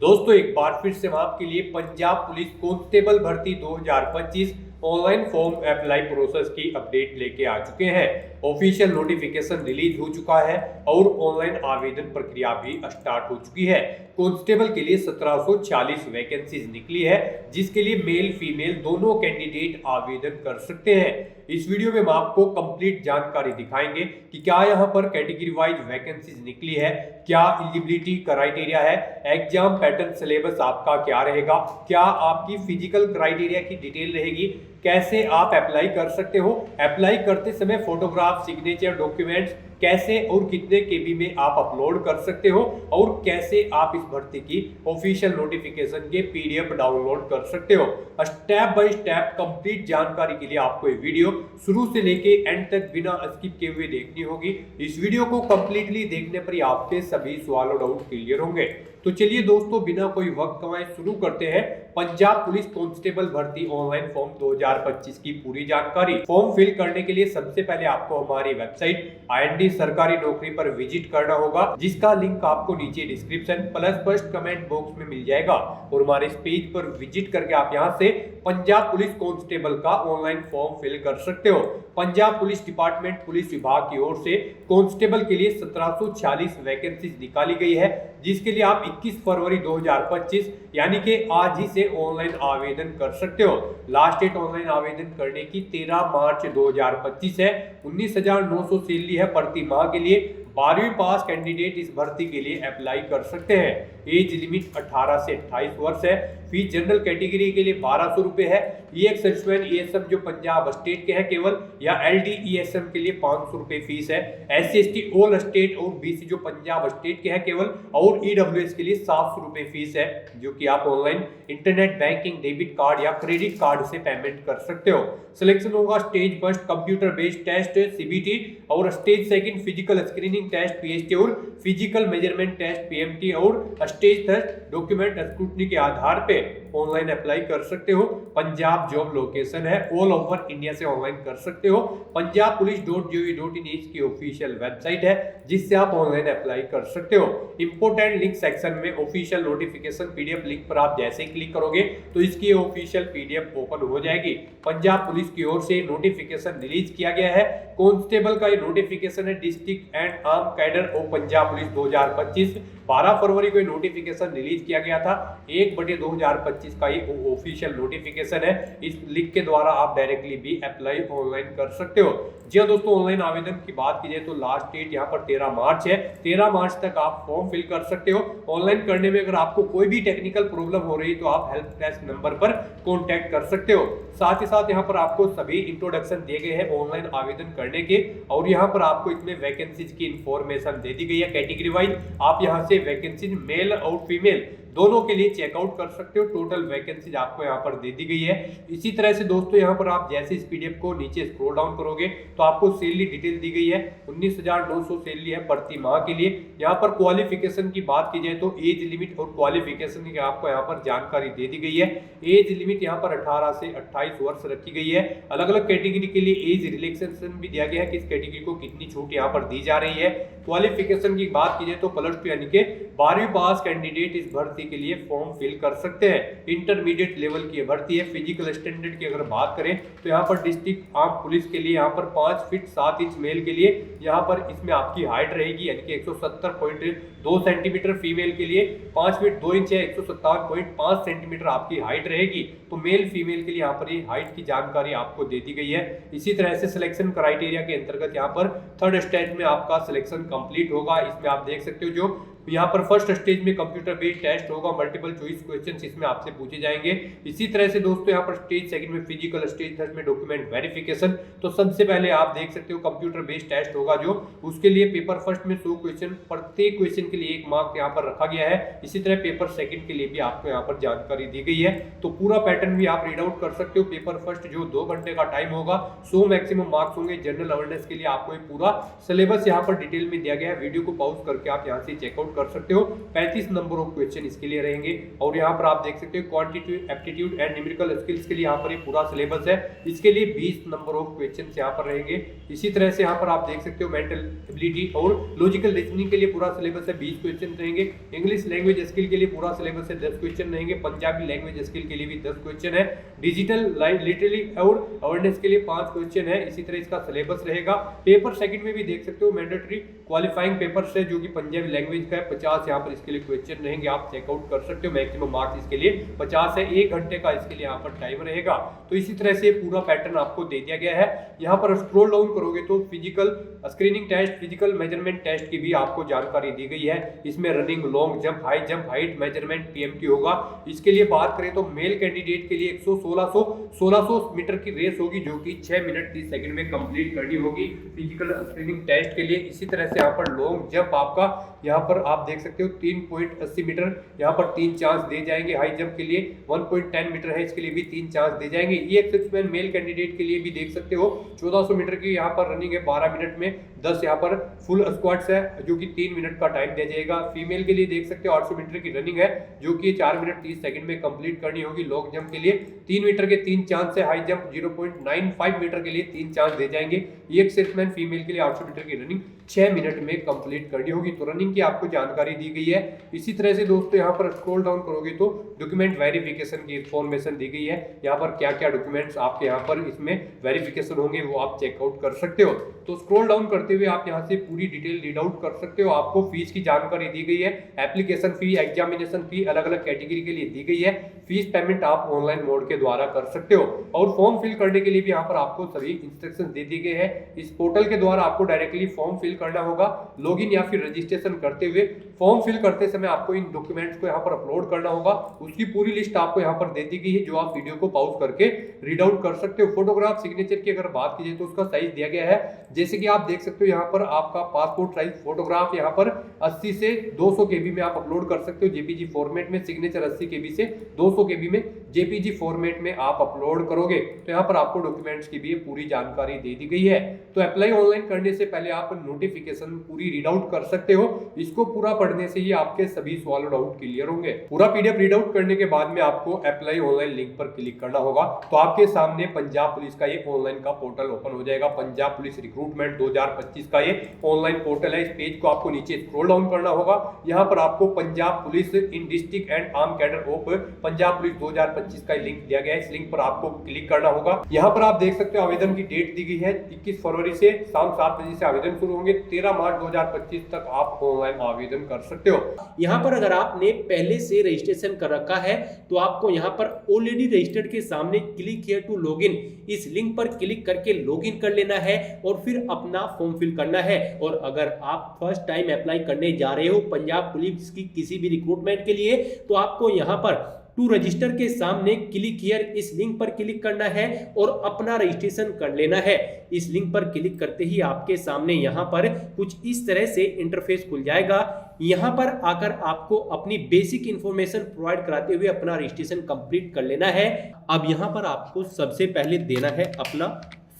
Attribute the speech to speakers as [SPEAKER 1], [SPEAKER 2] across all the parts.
[SPEAKER 1] दोस्तों एक बार फिर से हम आपके लिए पंजाब पुलिस कांस्टेबल भर्ती 2025 ऑनलाइन फॉर्म अप्लाई प्रोसेस की अपडेट लेके आ चुके हैं। ऑफिशियल नोटिफिकेशन रिलीज हो चुका है और ऑनलाइन आवेदन प्रक्रिया भी स्टार्ट हो चुकी है। कांस्टेबल के लिए 1740 वैकेंसीज निकली है, जिसके लिए मेल फीमेल दोनों कैंडिडेट आवेदन कर सकते हैं। इस वीडियो में हम आपको कंप्लीट जानकारी दिखाएंगे कि क्या यहाँ पर कैटेगरी वाइज वैकेंसीज निकली है, क्या एलिजिबिलिटी क्राइटेरिया है, एग्जाम पैटर्न सिलेबस आपका क्या रहेगा, क्या आपकी फिजिकल क्राइटेरिया की डिटेल रहेगी, कैसे आप अप्लाई कर सकते हो, अप्लाई करते समय फोटोग्राफ, सिग्नेचर, डॉक्यूमेंट्स कैसे और कितने केबी में आप अपलोड कर सकते हो और कैसे आप इस भर्ती की ऑफिशियल नोटिफिकेशन के पीडीएफ डाउनलोड कर सकते हो। स्टेप बाय स्टेप कंप्लीट जानकारी के लिए आपको ये वीडियो शुरू से लेके एंड तक बिना स्किप किए हुए देखनी होगी। इस वीडियो को कंप्लीटली देखने पर ही आपके सभी सवाल और डाउट क्लियर होंगे। तो चलिए दोस्तों बिना कोई वक्त गंवाए शुरू करते हैं पंजाब पुलिस कांस्टेबल भर्ती ऑनलाइन फॉर्म 2025 की पूरी जानकारी। फॉर्म फिल करने के लिए सबसे पहले आपको हमारी वेबसाइट IND सरकारी नौकरी पर विजिट करना होगा, जिसका लिंक आपको नीचे description plus first comment box में मिल जाएगा। और हमारे इस पेज पर विजिट करके आप यहां से पंजाब पुलिस कांस्टेबल का ऑनलाइन फॉर्म फिल कर सकते हो। पंजाब पुलिस डिपार्टमेंट पुलिस विभाग की ओर से कांस्टेबल के लिए 1740 वैकेंसीज निकाली गई है, जिसके लिए आप 21 फरवरी 2025 यानी कि आज ही से ऑनलाइन आवेदन कर सकते हो। लास्ट डेट ऑनलाइन आवेदन करने की 13 मार्च 2025 है। 19,900 सैलरी है प्रति माह के लिए। 12वीं पास कैंडिडेट इस भर्ती के लिए अप्लाई कर सकते हैं। एज लिमिट 18 से 28 वर्ष है। फीस जनरल कैटेगरी के लिए 1200 रुपए है। EXM जो पंजाब स्टेट के हैं केवल, या LD ESM के लिए 500 रुपए फीस है। SC/ST ऑल स्टेट और BC जो पंजाब स्टेट के हैं केवल, और EWS के लिए 700 रुपए फीस है, जो कि आप online internet banking, debit card या क्रेडिट कार्ड से पेमेंट कर सकते हो। सिलेक्शन होगा stage first computer based test CBT और stage second physical screening test PST और फिजिकल मेजरमेंट टेस्ट PMT और स्टेज थर्ड डॉक्यूमेंट स्क्रूटनी के आधार पे ऑनलाइन अप्लाई कर सकते हो। पंजाब जॉब लोकेशन है, ऑल ओवर इंडिया से ऑनलाइन कर सकते हो। पंजाब पुलिस.gov.in इसकी ऑफिशियल वेबसाइट है, जिससे आप ऑनलाइन अप्लाई कर सकते हो। इंपोर्टेंट लिंक सेक्शन में ऑफिशियल नोटिफिकेशन PDF लिंक पर आप जैसे ही क्लिक करोगे तो इसकी ऑफिशियल PDF ओपन हो जाएगी। पंजाब पुलिस की ओर से नोटिफिकेशन रिलीज किया गया है। कांस्टेबल का ये नोटिफिकेशन है district and arm cadre of Punjab police 2025। 12 फरवरी को नोटिफिकेशन रिलीज किया गया था। 1/2025 का ये ऑफिशियल नोटिफिकेशन है। इस लिंक के द्वारा आप डायरेक्टली भी अप्लाई ऑनलाइन कर सकते हो। जी हाँ दोस्तों, ऑनलाइन आवेदन की बात की जाए तो लास्ट डेट यहाँ पर 13 मार्च है। 13 मार्च तक आप फॉर्म फिल कर सकते हो। ऑनलाइन करने में अगर आपको कोई भी टेक्निकल प्रॉब्लम हो रही है तो आप हेल्प डेस्क नंबर पर कॉन्टैक्ट कर सकते हो। साथ ही साथ यहाँ पर आपको सभी इंट्रोडक्शन दिए गए हैं ऑनलाइन आवेदन करने के, और यहाँ पर आपको इसमें वैकेंसीज की इंफॉर्मेशन दे दी गई है कैटेगरी वाइज। आप यहाँ से वैकेंसीज मेल और फीमेल दोनों के लिए चेकआउट कर सकते हो। टोटल वैकेंसीज आपको यहाँ पर दे दी गई है। इसी तरह से दोस्तों यहाँ पर आप जैसे इस PDF को नीचे स्क्रॉल डाउन करोगे तो आपको सैलरी डिटेल दी गई है। 19,900 सैलरी है प्रति माह के लिए। यहाँ पर क्वालिफिकेशन की बात की जाए तो एज लिमिट और क्वालिफिकेशन की आपको यहाँ पर जानकारी दे दी गई है। एज लिमिट यहाँ पर 18 से 28 वर्ष रखी गई है। अलग अलग कैटेगरी के लिए एज रिलैक्सेशन भी दिया गया है कि इस कैटेगरी को कितनी छूट यहाँ पर दी जा रही है। क्वालिफिकेशन की बात की जाए तो +2 यानी कि 12वीं पास कैंडिडेट इस भर्ती के लिए फॉर्म फिल कर सकते हैं। इंटरमीडिएट लेवल की भर्ती है। फिजिकल स्टैंडर्ड की अगर बात करें तो यहाँ पर डिस्ट्रिक्ट आर्म पुलिस के लिए यहाँ पर 5 फीट 7 इंच मेल के लिए यहाँ पर इसमें आपकी हाइट रहेगी, यानी कि 170.2 सेंटीमीटर। फीमेल के लिए 5 फीट 2 इंच है, 157.5 सेंटीमीटर आपकी हाइट रहेगी। तो मेल फीमेल के लिए यहाँ पर ये हाइट की जानकारी आपको दे दी गई है। इसी तरह से सिलेक्शन क्राइटेरिया के अंतर्गत यहाँ पर थर्ड स्टेज में आपका सिलेक्शन कंप्लीट होगा। इसमें आप देख सकते हो जो यहाँ पर फर्स्ट स्टेज में कंप्यूटर बेस्ड टेस्ट होगा, मल्टीपल चॉइस क्वेश्चंस इसमें आपसे पूछे जाएंगे। इसी तरह से दोस्तों यहाँ पर स्टेज सेकंड में फिजिकल, स्टेज थर्ड में डॉक्यूमेंट वेरिफिकेशन। तो सबसे पहले आप देख सकते हो कंप्यूटर बेस्ड टेस्ट होगा, जो उसके लिए पेपर फर्स्ट में 100 क्वेश्चन, प्रत्येक क्वेश्चन के लिए 1 मार्क यहाँ पर रखा गया है। इसी तरह पेपर सेकंड के लिए भी आपको यहाँ पर जानकारी दी गई है। तो पूरा पैटर्न भी आप रीड आउट कर सकते हो। पेपर फर्स्ट जो 2 घंटे का टाइम होगा, 100 मैक्सिमम मार्क्स होंगे। जनरल अवेयरनेस के लिए आपको पूरा सिलेबस यहाँ पर डिटेल में दिया गया है। वीडियो को पॉज करके आप यहाँ से चेकआउट कर सकते हो। 35 नंबर ऑफ क्वेश्चन इसके लिए रहेंगे। और यहाँ पर आप देख सकते हो quantitative aptitude and numerical skills के लिए यहाँ पर ये पूरा सिलेबस है, इसके लिए 20 नंबर ऑफ क्वेश्चन यहाँ पर रहेंगे। इसी तरह से यहाँ पर आप देख सकते हो मेंटल एबिलिटी और लॉजिकल रीजनिंग के लिए पूरा सिलेबस है, 20 क्वेश्चन रहेंगे। इंग्लिश लैंग्वेज स्किल के लिए पूरा सिलेबस है, 10 क्वेश्चन रहेंगे। पंजाबी लैंग्वेज स्किल के लिए भी 10 क्वेश्चन है। डिजिटल लिटरेसी और अवेयरनेस के लिए 5 क्वेश्चन है। इसी तरह इसका सिलेबस रहेगा। पेपर सेकंड में भी देख सकते हो मैंडेटरी क्वालिफाइंग पेपर से जो कि पंजाबी लैंग्वेज का है, 50 यहाँ पर इसके लिए क्वेश्चन रहेंगे, आप चेकआउट कर सकते हो। मैक्सिमम मार्क्स इसके लिए 50 है, 1 घंटे का इसके लिए यहाँ पर टाइम रहेगा। तो इसी तरह से पूरा पैटर्न आपको दे दिया गया है। यहाँ पर स्क्रॉल डाउन करोगे तो physical screening test, physical measurement test की भी आपको जानकारी दी गई है। इसमें running, long jump, high jump, height measurement PMT होगा। इसके लिए बात करें तो मेल कैंडिडेट के लिए 1600 मीटर की रेस होगी जो कि 6 मिनट 30 सेकंड में कंप्लीट करनी होगी फिजिकल स्क्रीनिंग टेस्ट के लिए। इसी तरह से यहाँ पर लॉन्ग जंप आपका यहाँ पर आप देख सकते हो 3.80 मीटर, यहाँ पर 3 चांस दे जाएंगे। हाई जंप के लिए 1.10 मीटर है, इसके लिए भी 3 चांस दे जाएंगे। ये एक्सरसाइज मेल कैंडिडेट के लिए भी देख सकते हो 1400 मीटर की यहाँ पर रनिंग है, 12 मिनट में 10 यहाँ पर फुल स्क्वाट्स है जो कि 3 मिनट का टाइम दिया जाएगा। फीमेल के लिए देख सकते हो 800 मीटर की रनिंग है जो कि 4 मिनट 30 सेकंड में कंप्लीट करनी होगी। लॉन्ग जंप के लिए 3 मीटर के 3 चांस है। हाई जंप 0.95 मीटर के लिए 3 चांस दे जाएंगे। ये एक्सरसाइज फीमेल के लिए 800 मीटर की रनिंग 6 मिनट में कंप्लीट करनी होगी। तो रनिंग की आपको जानकारी दी गई है। इसी तरह से दोस्तों यहाँ पर स्क्रॉल डाउन करोगे तो डॉक्यूमेंट वेरिफिकेशन की इंफॉर्मेशन दी गई है। यहाँ पर क्या क्या डॉक्यूमेंट्स आपके यहाँ पर इसमें वेरिफिकेशन होंगे वो आप चेकआउट कर सकते हो। तो स्क्रॉल डाउन करते हुए आप यहाँ से पूरी डिटेल रीड आउट कर सकते हो। आपको फीस की जानकारी दी गई है, एप्लीकेशन फी, एग्जामिनेशन फी अलग अलग कैटेगरी के लिए दी गई है। फीस पेमेंट आप ऑनलाइन मोड के द्वारा कर सकते हो। और फॉर्म फिल करने के लिए भी यहाँ पर आपको सभी इंस्ट्रक्शन दे दिए गए हैं। इस पोर्टल के द्वारा आपको डायरेक्टली फॉर्म फिल करना होगा। लॉगिन या फिर रजिस्ट्रेशन करते हुए फॉर्म फिल करते समय आपको इन डॉक्यूमेंट्स को यहाँ पर अपलोड करना होगा। उसकी पूरी लिस्ट आपको यहाँ पर दे दी गई है जो आप वीडियो को पॉज करके रीड आउट कर सकते हो। फोटोग्राफ सिग्नेचर की अगर बात की जाए तो उसका साइज दिया गया है, जैसे कि आप देख सकते हो यहाँ पर आपका पासपोर्ट साइज फोटोग्राफ यहाँ पर 80 से 200 केबी में आप अपलोड कर सकते हो जेपीजी फॉर्मेट में। सिग्नेचर 80 केबी से 200 केबी में जेपीजी फॉर्मेट में आप अपलोड करोगे। तो यहाँ पर आपको डॉक्यूमेंट्स की भी पूरी जानकारी दे दी गई है। तो अप्लाई ऑनलाइन करने से पहले आप नोटिफिकेशन पूरी रीड आउट कर सकते हो। इसको पूरा पढ़ने से ही आपके सभी सवाल डाउट क्लियर होंगे। पूरा पीडीएफ रीड आउट करने के बाद में आपको अप्लाई ऑनलाइन लिंक पर क्लिक करना होगा। तो आपके सामने पंजाब पुलिस का ये ऑनलाइन का पोर्टल ओपन हो जाएगा। पंजाब पुलिस रिक्रूटमेंट 2025 का ये ऑनलाइन पोर्टल है। इस पेज को आपको नीचे स्क्रॉल डाउन करना होगा। यहाँ पर आपको Punjab police in district and arm cadre of Punjab police 2025 का लिंक दिया गया है। इस लिंक पर आपको क्लिक करना होगा। यहाँ पर आप देख सकते हो आवेदन की डेट दी गई है 21 फरवरी से शाम 7 बजे से आवेदन शुरू होंगे। 13 मार्च 2025 तक आप ऑनलाइन आवेदन कर सकते हो।
[SPEAKER 2] यहाँ पर अगर आपने पहले से रजिस्ट्रेशन कर रखा है तो आपको यहाँ पर ऑलरेडी रजिस्टर्ड के सामने क्लिक हियर टू लॉगिन, इस लिंक पर क्लिक करके लॉगिन कर लेना है और फिर अपना फॉर्म फिल करना है। और अगर आप फर्स्ट टाइम अप्लाई करने जा रहे हो पंजाब पुलिस की किसी भी रिक्रूटमेंट के लिए तो आपको यहाँ पर टू रजिस्टर के सामने क्लिक हियर इस लिंक पर क्लिक करना है और अपना रजिस्ट्रेशन कर लेना है। इस लिंक पर क्लिक करते ही आपके सामने यहाँ पर कुछ इस तरह से इंटरफेस खुल जाएगा। यहाँ पर आकर आपको अपनी बेसिक इंफॉर्मेशन प्रोवाइड कराते हुए अपना रजिस्ट्रेशन कंप्लीट कर लेना है। अब यहाँ पर आपको सबसे पहले देना है अपना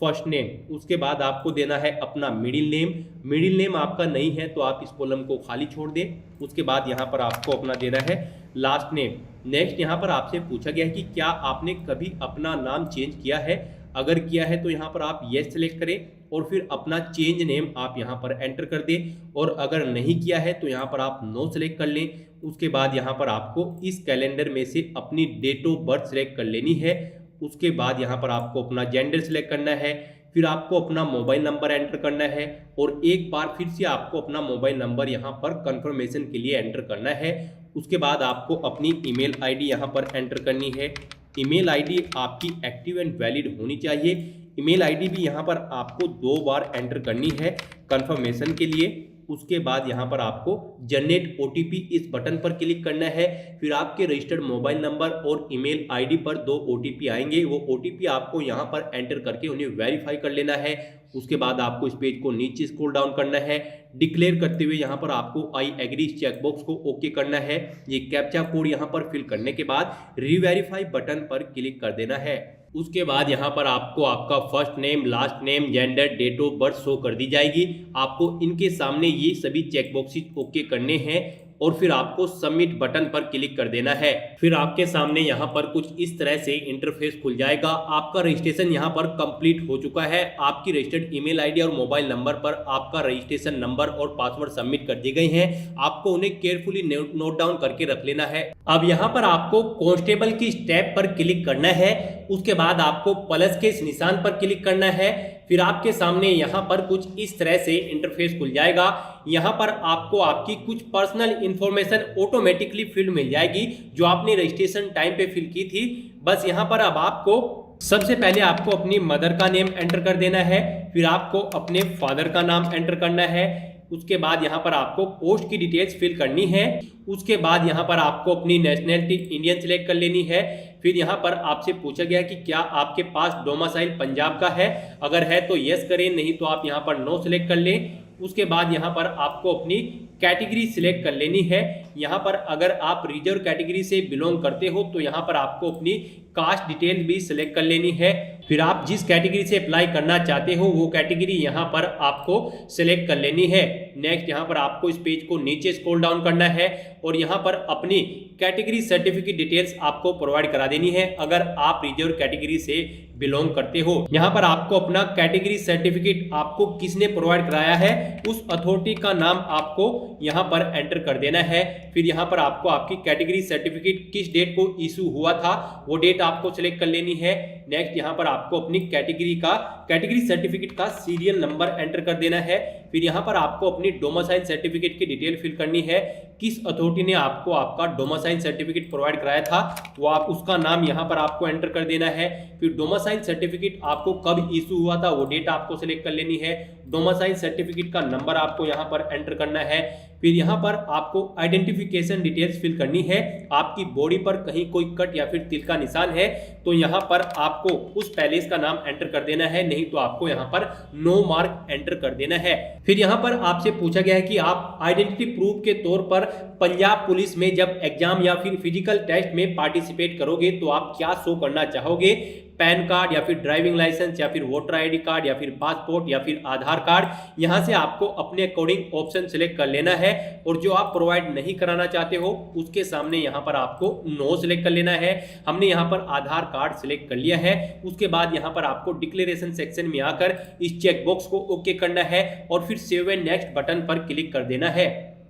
[SPEAKER 2] फर्स्ट नेम, उसके बाद आपको देना है अपना मिडिल नेम। मिडिल नेम आपका नहीं है तो आप इस कॉलम को खाली छोड़ दें। उसके बाद यहाँ पर आपको अपना देना है लास्ट नेम। नेक्स्ट यहाँ पर आपसे पूछा गया है कि क्या आपने कभी अपना नाम चेंज किया है। अगर किया है तो यहाँ पर आप येस सेलेक्ट करें और फिर अपना चेंज नेम आप यहाँ पर एंटर कर दें। और अगर नहीं किया है तो यहाँ पर आप नो सेलेक्ट कर लें। उसके बाद यहाँ पर आपको इस कैलेंडर में से अपनी डेट ऑफ बर्थ सेलेक्ट कर लेनी है। उसके बाद यहाँ पर आपको अपना जेंडर सेलेक्ट करना है, फिर आपको अपना मोबाइल नंबर एंटर करना है और एक बार फिर से आपको अपना मोबाइल नंबर यहाँ पर कंफर्मेशन के लिए एंटर करना है। उसके बाद आपको अपनी ईमेल आईडी यहाँ पर एंटर करनी है। ईमेल आईडी आपकी एक्टिव एंड वैलिड होनी चाहिए। ईमेल आईडी भी यहाँ पर आपको 2 बार एंटर करनी है कंफर्मेशन के लिए। उसके बाद यहाँ पर आपको जनरेट ओटीपी इस बटन पर क्लिक करना है। फिर आपके रजिस्टर्ड मोबाइल नंबर और ईमेल आईडी पर 2 ओटीपी आएंगे। वो ओटीपी आपको यहाँ पर एंटर करके उन्हें वेरीफाई कर लेना है। उसके बाद आपको इस पेज को नीचे स्क्रॉल डाउन करना है। डिक्लेयर करते हुए यहाँ पर आपको आई एग्री चेकबॉक्स को ओके करना है। ये कैप्चा कोड यहाँ पर फिल करने के बाद रीवेरीफाई बटन पर क्लिक कर देना है। उसके बाद यहाँ पर आपको आपका first name, last name, gender, date of birth show कर दी जाएगी। आपको इनके सामने ये सभी चेकबॉक्सेस ओके करने हैं और फिर आपको सबमिट बटन पर क्लिक कर देना है। फिर आपके सामने यहाँ पर कुछ इस तरह से इंटरफेस खुल जाएगा। आपका रजिस्ट्रेशन यहाँ पर कंप्लीट हो चुका है। आपकी रजिस्टर्ड ईमेल आईडी और मोबाइल नंबर पर आपका रजिस्ट्रेशन नंबर और पासवर्ड सबमिट कर दिए गए हैं। आपको उन्हें केयरफुली नोट डाउन करके रख लेना है। अब यहाँ पर आपको कांस्टेबल की स्टेप पर क्लिक करना है। उसके बाद आपको प्लस के इस निशान पर क्लिक करना है। फिर आपके सामने यहाँ पर कुछ इस तरह से इंटरफेस खुल जाएगा। यहाँ पर आपको आपकी कुछ पर्सनल इंफॉर्मेशन ऑटोमेटिकली फिल मिल जाएगी जो आपने रजिस्ट्रेशन टाइम पे फिल की थी। बस यहाँ पर अब आपको सबसे पहले आपको अपनी मदर का नेम एंटर कर देना है। फिर आपको अपने फादर का नाम एंटर करना है। उसके बाद यहाँ पर आपको पोस्ट की डिटेल्स फिल करनी है। उसके बाद यहाँ पर आपको अपनी नेशनैलिटी इंडियन सिलेक्ट कर लेनी है। फिर यहाँ पर आपसे पूछा गया कि क्या आपके पास डोमिसाइल पंजाब का है, अगर है तो यस करें, नहीं तो आप यहाँ पर नो सिलेक्ट कर लें। उसके बाद यहाँ पर आपको अपनी कैटेगरी सिलेक्ट कर लेनी है। यहाँ पर अगर आप रिजर्व कैटेगरी से बिलोंग करते हो तो यहाँ पर आपको अपनी कास्ट डिटेल भी सिलेक्ट कर लेनी है। फिर आप जिस कैटेगरी से अप्लाई करना चाहते हो वो कैटेगरी यहाँ पर आपको सिलेक्ट कर लेनी है। नेक्स्ट यहाँ पर आपको इस पेज को नीचे स्क्रॉल डाउन करना है और यहाँ पर अपनी कैटेगरी सर्टिफिकेट डिटेल्स आपको प्रोवाइड करा देनी है अगर आप रिजर्व कैटेगरी से बिलोंग करते हो। यहाँ पर आपको अपना कैटेगरी सर्टिफिकेट आपको किसने प्रोवाइड कराया है उस अथॉरिटी का नाम आपको यहाँ पर एंटर कर देना है। फिर यहाँ पर आपको आपकी कैटेगरी सर्टिफिकेट किस डेट को इशू हुआ था वो डेट आपको सिलेक्ट कर लेनी है। नेक्स्ट यहाँ पर आपको अपनी कैटेगरी सर्टिफिकेट का सीरियल नंबर एंटर कर देना है। फिर यहाँ पर आपको अपनी डोमिसाइल सर्टिफिकेट की डिटेल फिल करनी है। किस अथॉरिटी ने आपको आपका डोमिसाइल सर्टिफिकेट प्रोवाइड कराया था वो आप उसका नाम यहाँ पर आपको एंटर कर देना है। फिर डोमिसाइल सर्टिफिकेट आपको कब इशू हुआ था वो डेट आपको सिलेक्ट कर लेनी है। डोमिसाइल सर्टिफिकेट का नंबर आपको यहाँ पर एंटर करना है। फिर यहाँ पर आपको आइडेंटिफिकेशन डिटेल्स फिल करनी है। आपकी बॉडी पर कहीं कोई कट या फिर तिल का निशान है तो यहाँ पर आपको उस पैलेस का नाम एंटर कर देना है, नहीं तो आपको यहाँ पर नो मार्क एंटर कर देना है। फिर यहाँ पर आपसे पूछा गया है कि आप आइडेंटिटी प्रूफ के तौर पर पंजाब पुलिस में जब एग्जाम या फिर फिजिकल टेस्ट में पार्टिसिपेट करोगे तो आप क्या शो करना चाहोगे, पैन कार्ड या फिर ड्राइविंग लाइसेंस या फिर वोटर आईडी कार्ड या फिर पासपोर्ट या फिर आधार कार्ड। यहाँ से आपको अपने अकॉर्डिंग ऑप्शन सिलेक्ट कर लेना है और जो आप प्रोवाइड नहीं कराना चाहते हो उसके सामने यहाँ पर आपको नो सिलेक्ट कर लेना है। हमने यहाँ पर आधार कार्ड सिलेक्ट कर लिया है। उसके बाद यहाँ पर आपको डिक्लेरेशन सेक्शन में आकर इस चेक बॉक्स को ओके करना है और फिर सेव एंड नेक्स्ट बटन पर क्लिक कर देना है।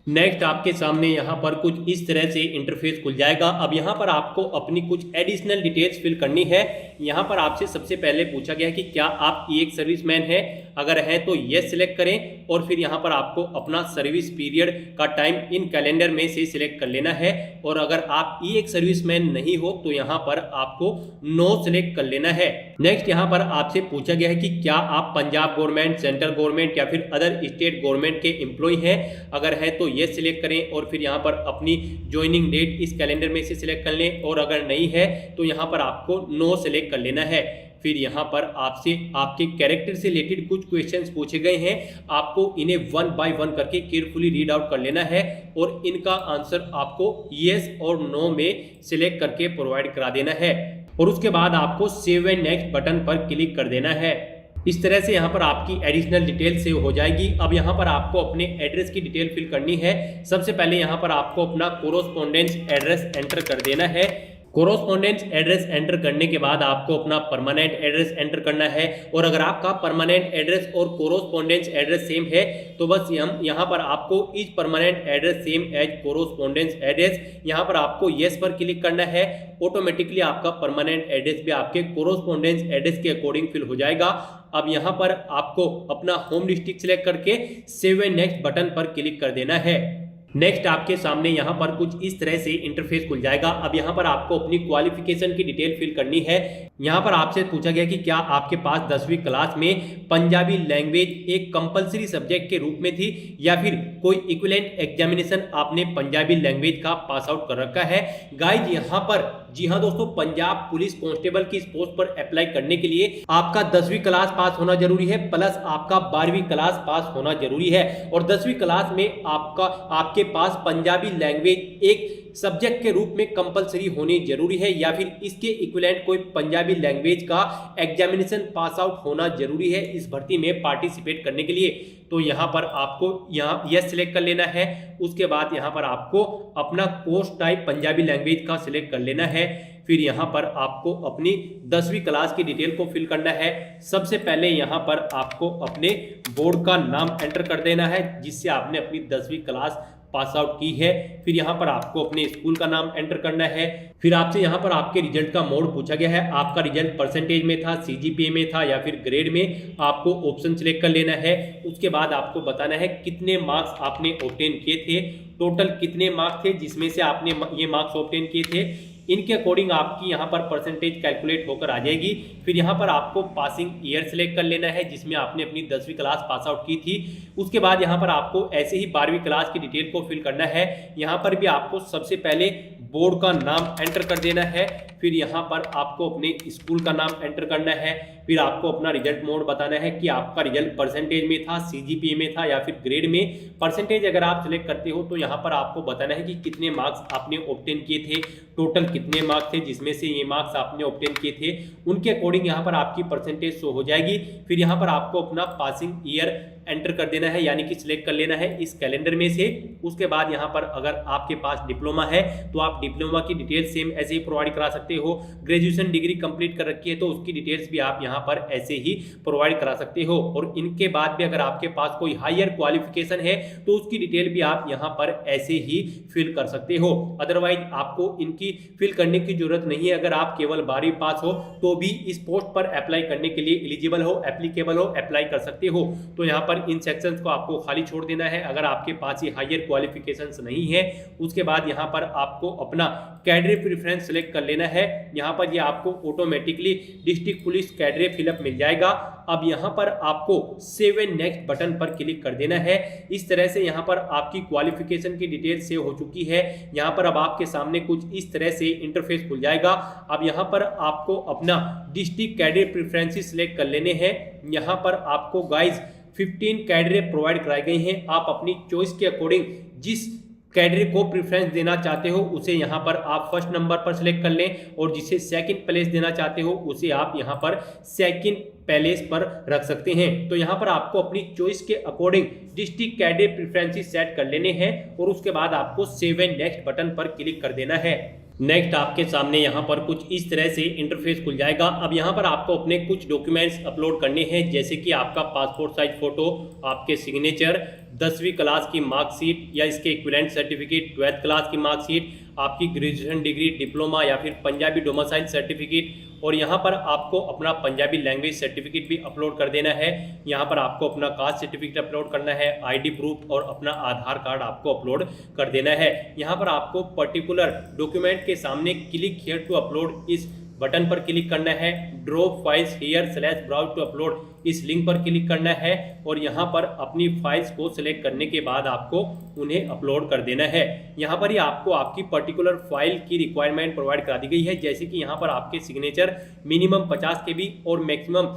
[SPEAKER 2] नेक्स्ट आपके सामने यहाँ पर कुछ इस तरह से इंटरफेस खुल जाएगा। अब यहाँ पर आपको अपनी कुछ एडिशनल डिटेल्स फिल करनी है। यहाँ पर आपसे सबसे पहले पूछा गया कि क्या आप एक सर्विसमैन हैं, अगर है तो यस सिलेक्ट करें और फिर यहाँ पर आपको अपना सर्विस पीरियड का टाइम इन कैलेंडर में से सिलेक्ट कर लेना है और अगर आप एक सर्विसमैन नहीं हो तो यहाँ पर आपको नो सिलेक्ट कर लेना है। नेक्स्ट यहाँ पर आपसे पूछा गया है कि क्या आप पंजाब गवर्नमेंट, सेंट्रल गवर्नमेंट या फिर अदर स्टेट गवर्नमेंट के एम्प्लॉय हैं, अगर है तो यस सिलेक्ट करें और फिर यहाँ पर अपनी ज्वाइनिंग डेट इस कैलेंडर में से सिलेक्ट कर लें और अगर नहीं है तो यहाँ पर आपको नो सिलेक्ट कर लेना है। फिर यहाँ पर आपसे आपके कैरेक्टर से रिलेटेड कुछ क्वेश्चंस पूछे गए हैं, आपको इन्हें वन बाय वन करके केयरफुली रीड आउट कर लेना है और इनका आंसर आपको यस और नो में सिलेक्ट करके प्रोवाइड करा देना है और उसके बाद आपको सेव एंड नेक्स्ट बटन पर क्लिक कर देना है। इस तरह से यहाँ पर आपकी एडिशनल डिटेल सेव हो जाएगी। अब यहाँ पर आपको अपने एड्रेस की डिटेल फिल करनी है। सबसे पहले यहाँ पर आपको अपना कोरोस्पोंडेंस एड्रेस एंटर कर देना है। कोरोस्पोंडेंस एड्रेस एंटर करने के बाद आपको अपना परमानेंट एड्रेस एंटर करना है और अगर आपका परमानेंट एड्रेस और कोरोस्पोंडेंस एड्रेस सेम है तो बस हम यहाँ पर आपको is permanent address same as correspondence address यहाँ पर आपको यस पर क्लिक करना है। ऑटोमेटिकली आपका परमानेंट एड्रेस भी आपके कोरोस्पोंडेंस एड्रेस के अकॉर्डिंग फिल हो जाएगा। अब यहाँ पर आपको अपना होम डिस्ट्रिक्ट सिलेक्ट करके सेव एंड नेक्स्ट बटन पर क्लिक कर देना है। नेक्स्ट आपके सामने यहाँ पर कुछ इस तरह से इंटरफेस खुल जाएगा। अब यहाँ पर आपको अपनी क्वालिफिकेशन की डिटेल फिल करनी है। यहाँ पर आपसे पूछा गया कि क्या आपके पास 10वीं क्लास में पंजाबी लैंग्वेज एक कंपलसरी सब्जेक्ट के रूप में थी या फिर कोई इक्विवेलेंट एग्जामिनेशन आपने पंजाबी लैंग्वेज का पास आउट कर रखा है। गाइज यहाँ पर जी हाँ दोस्तों, पंजाब पुलिस कांस्टेबल की इस पोस्ट पर अप्लाई करने के लिए आपका 10वीं क्लास पास होना जरूरी है प्लस आपका 12वीं क्लास पास होना जरूरी है और 10वीं क्लास में आपके पास पंजाबी लैंग्वेज एक सब्जेक्ट के रूप में कंपलसरी होनी जरूरी है या फिर इसके इक्विवेलेंट कोई पंजाबी लैंग्वेज का एग्जामिनेशन पास आउट होना जरूरी है इस भर्ती में पार्टिसिपेट करने के लिए। तो यहाँ पर आपको यहाँ यस सिलेक्ट कर लेना है। उसके बाद यहाँ पर आपको अपना कोर्स टाइप पंजाबी लैंग्वेज का सिलेक्ट कर लेना है। फिर यहाँ पर आपको अपनी 10वीं क्लास की डिटेल को फिल करना है। सबसे पहले यहाँ पर आपको अपने बोर्ड का नाम एंटर कर देना है जिससे आपने अपनी 10वीं क्लास पास आउट की है। फिर यहाँ पर आपको अपने स्कूल का नाम एंटर करना है। फिर आपसे यहाँ पर आपके रिजल्ट का मोड पूछा गया है। आपका रिजल्ट परसेंटेज में था, सीजीपीए में था या फिर ग्रेड में, आपको ऑप्शन सिलेक्ट कर लेना है। उसके बाद आपको बताना है कितने मार्क्स आपने ऑब्टेन किए थे, टोटल कितने मार्क्स थे जिसमें से आपने ये मार्क्स ऑब्टेन किए थे। इनके अकॉर्डिंग आपकी यहाँ पर परसेंटेज कैलकुलेट होकर आ जाएगी। फिर यहाँ पर आपको पासिंग ईयर सिलेक्ट कर लेना है जिसमें आपने अपनी 10वीं क्लास पास आउट की थी। उसके बाद यहाँ पर आपको ऐसे ही 12वीं क्लास की डिटेल को फिल करना है। यहाँ पर भी आपको सबसे पहले बोर्ड का नाम एंटर कर देना है। फिर यहाँ पर आपको अपने स्कूल का नाम एंटर करना है। फिर आपको अपना रिजल्ट मोड बताना है कि आपका रिजल्ट परसेंटेज में था, सीजीपीए में था या फिर ग्रेड में। परसेंटेज अगर आप सिलेक्ट करते हो तो यहाँ पर आपको बताना है कि कितने मार्क्स आपने ऑब्टेन किए थे, टोटल कितने मार्क्स थे जिसमें से ये मार्क्स आपने ऑब्टेन किए थे। उनके अकॉर्डिंग यहाँ पर आपकी परसेंटेज शो हो जाएगी। फिर यहाँ पर आपको अपना पासिंग ईयर एंटर कर देना है यानी कि सिलेक्ट कर लेना है इस कैलेंडर में से। उसके बाद यहाँ पर अगर आपके पास डिप्लोमा है तो आप डिप्लोमा की डिटेल सेम ऐसे ही प्रोवाइड करा सकते हो। ग्रेजुएशन डिग्री कंप्लीट कर रखी है तो उसकी डिटेल्स भी आप यहाँ पर ऐसे ही प्रोवाइड करा सकते हो। और इनके बाद भी अगर आपके पास कोई हायर क्वालिफिकेशन है तो उसकी डिटेल भी आप यहाँ पर ऐसे ही फिल कर सकते हो। अदरवाइज आपको इनकी फिल करने की जरूरत नहीं है। अगर आप केवल 12वीं पास हो तो भी इस पोस्ट पर अप्लाई करने के लिए एलिजिबल हो, एप्लीकेबल हो, अप्लाई कर सकते हो। तो यहाँ पर इन सेक्शंस को आपको खाली छोड़ देना है अगर आपके पास ये हायर क्वालिफिकेशंस नहीं है। उसके बाद यहाँ पर आपको अपना कैडरे प्रेफरेंस सिलेक्ट कर लेना है। यहाँ पर ये आपको automatically district police cadre fill up मिल जाएगा। अब यहाँ पर आपको सेव एंड नेक्स्ट बटन पर क्लिक कर देना है। इस तरह से यहाँ पर आपकी क्वालिफिकेशन की डिटेल सेव हो चुकी है। यहाँ पर अब आपके सामने कुछ इस तरह से इंटरफेस खुल जाएगा। अब यहाँ पर आपको अपना डिस्ट्रिक्ट कैडरे प्रेफरेंसेस सिलेक्ट कर लेने हैं। यहाँ पर आपको गाइज 15 कैडरे प्रोवाइड कराए गए हैं। आप अपनी चॉइस के अकॉर्डिंग जिस कैडरे को प्रेफरेंस देना चाहते हो उसे यहाँ पर आप फर्स्ट नंबर पर सिलेक्ट कर लें और जिसे सेकंड प्लेस देना चाहते हो उसे आप यहाँ पर सेकंड प्लेस पर रख सकते हैं। तो यहाँ पर आपको अपनी चॉइस के according district cadre preferences set कर लेने हैं और उसके बाद आपको सेव एंड नेक्स्ट बटन पर क्लिक कर देना है। नेक्स्ट आपके सामने यहाँ पर कुछ इस तरह से इंटरफेस खुल जाएगा। अब यहाँ पर आपको अपने कुछ डॉक्यूमेंट्स अपलोड करने हैं जैसे कि आपका पासपोर्ट साइज फोटो, आपके सिग्नेचर, 10वीं क्लास की मार्कशीट या इसके इक्विवेलेंट सर्टिफिकेट, 12th क्लास की मार्कशीट, आपकी ग्रेजुएशन डिग्री, डिप्लोमा या फिर पंजाबी डोमिसाइल सर्टिफिकेट और यहाँ पर आपको अपना पंजाबी लैंग्वेज सर्टिफिकेट भी अपलोड कर देना है। यहाँ पर आपको अपना कास्ट सर्टिफिकेट अपलोड करना है, आईडी प्रूफ और अपना आधार कार्ड आपको अपलोड कर देना है। यहाँ पर आपको पर्टिकुलर डॉक्यूमेंट के सामने क्लिक हियर टू अपलोड इस बटन पर क्लिक करना है। Drop files here slash browse to upload इस लिंक पर क्लिक करना है और यहाँ पर अपनी फाइल्स को सिलेक्ट करने के बाद आपको उन्हें अपलोड कर देना है। यहाँ पर ही आपको आपकी पर्टिकुलर फाइल की रिक्वायरमेंट प्रोवाइड करा दी गई है जैसे कि यहाँ पर आपके सिग्नेचर मिनिमम 50 KB और मैक्सिमम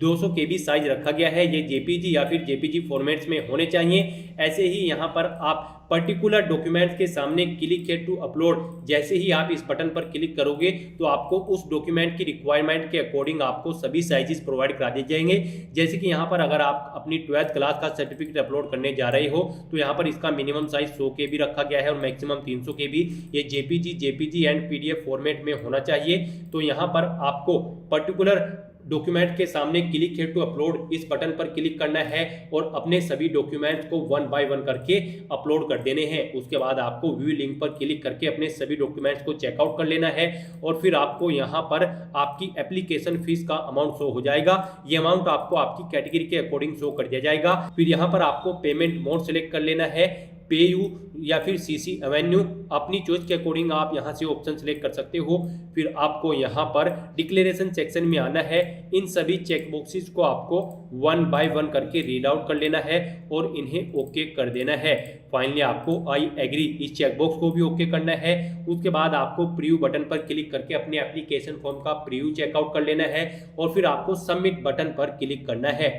[SPEAKER 2] 200 KB साइज रखा गया है। ये जेपीजी या फिर जेपीजी फॉर्मेट्स में होने चाहिए। ऐसे ही यहाँ पर आप पर्टिकुलर डॉक्यूमेंट्स के सामने क्लिक हियर टू अपलोड जैसे ही आप इस बटन पर क्लिक करोगे तो आपको उस डॉक्यूमेंट की रिक्वायरमेंट के अकॉर्डिंग आपको सभी साइजेस प्रोवाइड करा दिए जाएंगे। जैसे कि यहाँ पर अगर आप अपनी 12th क्लास का सर्टिफिकेट अपलोड करने जा रहे हो तो यहाँ पर इसका मिनिमम साइज 100 KB रखा गया है और मैक्सिमम 300 KB। ये जेपीजी एंड PDF फॉर्मेट में होना चाहिए। तो यहाँ पर आपको पर्टिकुलर डॉक्यूमेंट के सामने क्लिक हियर टू अपलोड इस बटन पर क्लिक करना है और अपने सभी डॉक्यूमेंट्स को 1 by 1 करके अपलोड कर देने हैं। उसके बाद आपको व्यू लिंक पर क्लिक करके अपने सभी डॉक्यूमेंट्स को चेकआउट कर लेना है और फिर आपको यहाँ पर आपकी एप्लीकेशन फीस का अमाउंट शो हो जाएगा। ये अमाउंट आपको आपकी कैटेगरी के अकॉर्डिंग शो कर दिया जाएगा। फिर यहाँ पर आपको पेमेंट मोड सेलेक्ट कर लेना है, पे यू या फिर CC एवेन्यू, अपनी चॉइस के अकॉर्डिंग आप यहाँ से ऑप्शन सेलेक्ट कर सकते हो। फिर आपको यहाँ पर डिक्लेरेशन सेक्शन में आना है। इन सभी चेक बॉक्सेस को आपको 1 by 1 करके रीड आउट कर लेना है और इन्हें ओके कर देना है। फाइनली आपको आई एग्री इस चेकबॉक्स को भी ओके करना है। उसके बाद आपको प्रीव्यू बटन पर क्लिक करके अपने एप्लीकेशन फॉर्म का प्रीव्यू चेकआउट कर लेना है और फिर आपको सबमिट बटन पर क्लिक करना है।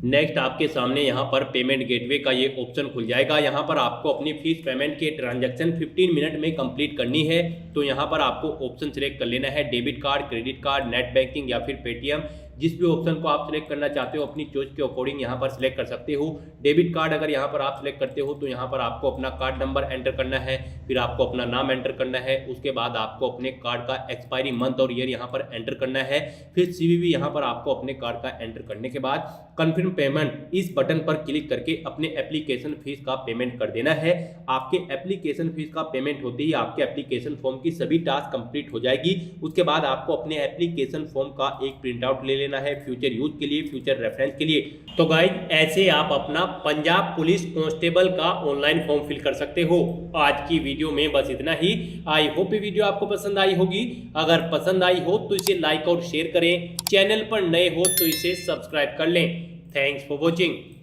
[SPEAKER 2] नेक्स्ट आपके सामने यहाँ पर पेमेंट गेटवे का ये ऑप्शन खुल जाएगा। यहाँ पर आपको अपनी फीस पेमेंट के ट्रांजैक्शन 15 मिनट में कंप्लीट करनी है। तो यहाँ पर आपको ऑप्शन सिलेक्ट कर लेना है, debit card, credit card, net banking या फिर पेटीएम। जिस भी ऑप्शन को आप सिलेक्ट करना चाहते हो अपनी चॉइस के अकॉर्डिंग यहाँ पर सिलेक्ट कर सकते हो। डेबिट कार्ड अगर यहाँ पर आप सिलेक्ट करते हो तो यहाँ पर आपको अपना कार्ड नंबर एंटर करना है, फिर आपको अपना नाम एंटर करना है, उसके बाद आपको अपने कार्ड का एक्सपायरी मंथ और ईयर यहाँ पर एंटर करना है, फिर सीवीवी यहाँ पर आपको अपने कार्ड का एंटर करने के बाद कन्फर्म पेमेंट इस बटन पर क्लिक करके अपने एप्लीकेशन फीस का पेमेंट कर देना है। आपके एप्लीकेशन फीस का पेमेंट होते ही आपके एप्लीकेशन फॉर्म की सभी टास्क कंप्लीट हो जाएगी। उसके बाद आपको अपने एप्लीकेशन फॉर्म का एक प्रिंट आउट ले लेना है फ्यूचर यूज के लिए, फ्यूचर रेफरेंस के लिए। तो गाइस ऐसे आप अपना पंजाब पुलिस कांस्टेबल का ऑनलाइन फॉर्म फिल कर सकते हो। आज की वीडियो में बस इतना ही। आई होप ये वीडियो आपको पसंद आई होगी। अगर पसंद आई हो तो इसे लाइक और शेयर करें, चैनल पर नए हो तो इसे सब्सक्राइब कर लें। Thanks for watching.